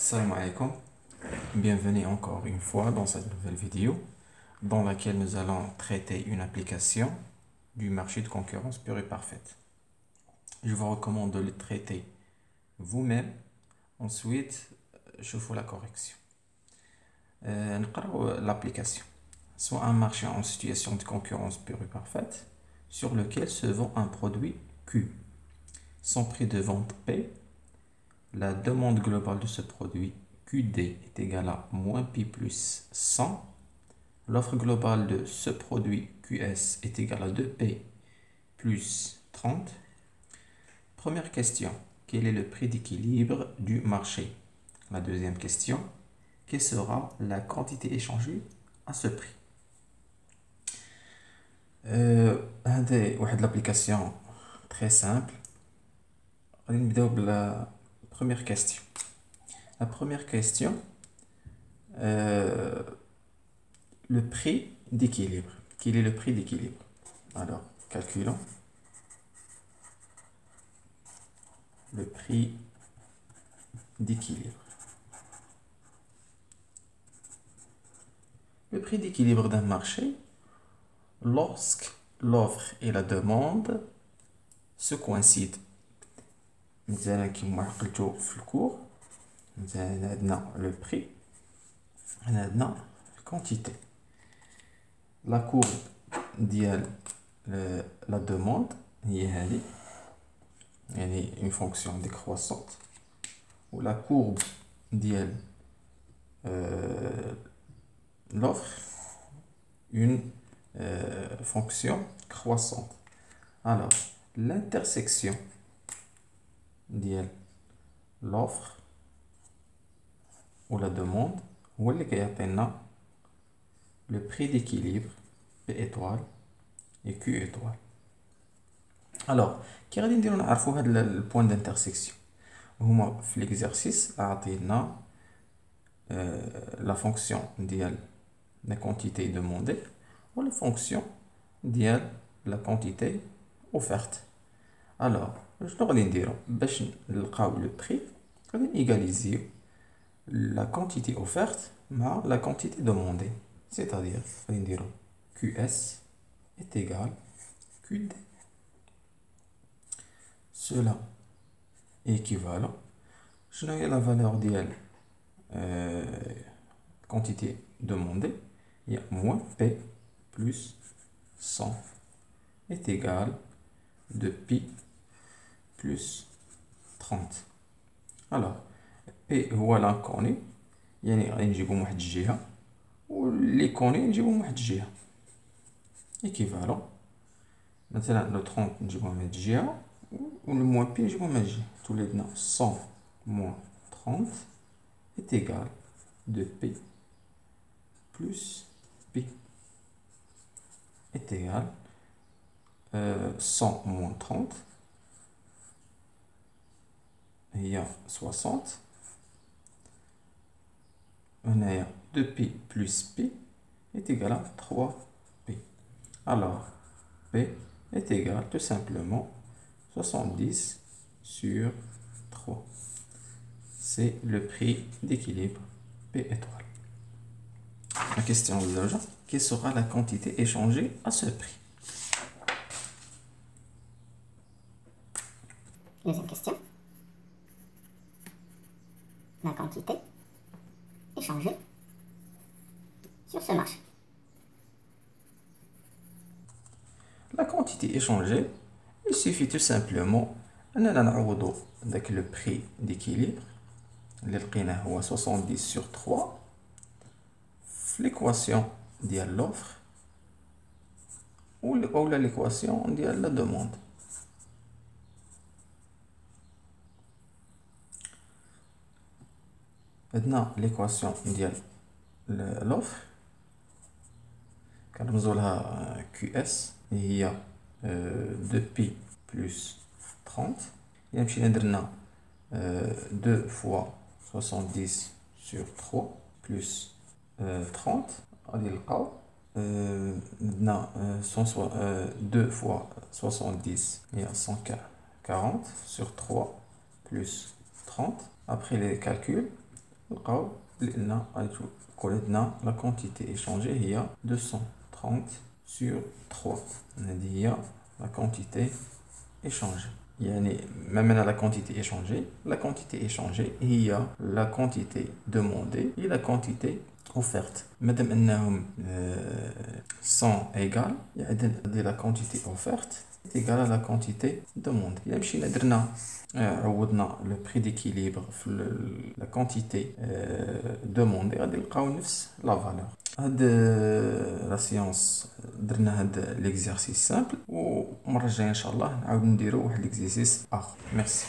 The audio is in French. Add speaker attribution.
Speaker 1: Salam alaikum, bienvenue encore une fois dans cette nouvelle vidéo dans laquelle nous allons traiter une application du marché de concurrence pure et parfaite. Je vous recommande de le traiter vous-même, ensuite je fais la correction. نقرأ l'application. Soit un marché en situation de concurrence pure et parfaite sur lequel se vend un produit Q. Son prix de vente P. La demande globale de ce produit QD est égale à moins pi plus 100. L'offre globale de ce produit QS est égale à 2P plus 30. Première question, quel est le prix d'équilibre du marché? La deuxième question, quelle sera la quantité échangée à ce prix? هذه واحد l'application très simple. غادي نبداو بلا première question. La première question, le prix d'équilibre. Quel est le prix d'équilibre? Alors, calculons le prix d'équilibre. Le prix d'équilibre d'un marché, lorsque l'offre et la demande se coïncident. مثلا كيما عقلتو في الكور مثلا عندنا لو بري هنا عندنا الكونتيتي لا كورب ديال لا دوموند هي هذه يعني اون فونكسيون ديكروسونت و لا كورب ديال l'offre une fonction croissante. Alors, l'intersection de l'offre ou la demande هو اللي كيعطينا le prix d'équilibre P étoile et Q étoile. Alors, كي غادي نديرو نعرفو هاد البوان d'intersection هما في l'exercice عطينا la fonction ديال la quantité demandée ou la fonction de la quantité offerte. Alors, je vais dire, le prix, on va égaliser la quantité offerte à la quantité demandée. C'est-à-dire, on va dire QS est égal à QD. Cela est équivalent. Je n'ai la valeur de la quantité demandée. Il y a moins P plus 100 est égal de pi plus 30. Alors, P هو l'inconnu يعني غادي نجيبو من واحد الجهة و اللي كوني نجيبو من واحد الجهة équivalent. مثلا لو 30 نجيبوه من هاد الجهة و لو موان بي نجيبوه من هاد الجهة تولدنا 100 moins 30 est égal de P plus P est égal 100 moins 30 il y a 60 on a 2P plus P est égal à 3P. Alors P est égal tout simplement 70 sur 3. C'est le prix d'équilibre P étoile. La question de l'argent, quelle sera la quantité échangée à ce prix?
Speaker 2: Deuxième question. La quantité échangée sur ce marché.
Speaker 1: La quantité échangée, il suffit tout simplement avec le prix d'équilibre, le 70 sur 3, l'équation de l'offre ou l'équation de la demande. Maintenant, l'équation de l'offre, quand nous avons QS, il y a 2pi plus 30. Il y a 2 fois 70 sur 3 plus 30. Maintenant, 2 fois 70, il y a 140 sur 3 plus 30. Après les calculs, نلقاو بلي يكون عندنا لا كونتيتي ايشونجي هي 230 sur 3. هذه هي لا كونتيتي échangée. يعني ما معنى la quantité échangée? La quantité échangée هي la quantité demandée et la quantité offerte. مادام انهم sont égales يعني la quantité offerte est égale à la quantité demandée. إلا مشينا درنا عوضنا لو بري ديكيليبر في la quantité demandée غادي نلقاو نفس لا فالور. هاد لا سيونس درنا هاد ليكزارسيس سامبل، ومره الجايه ان شاء الله نعاود نديرو واحد ليكزارسيس اخر. ميرسي.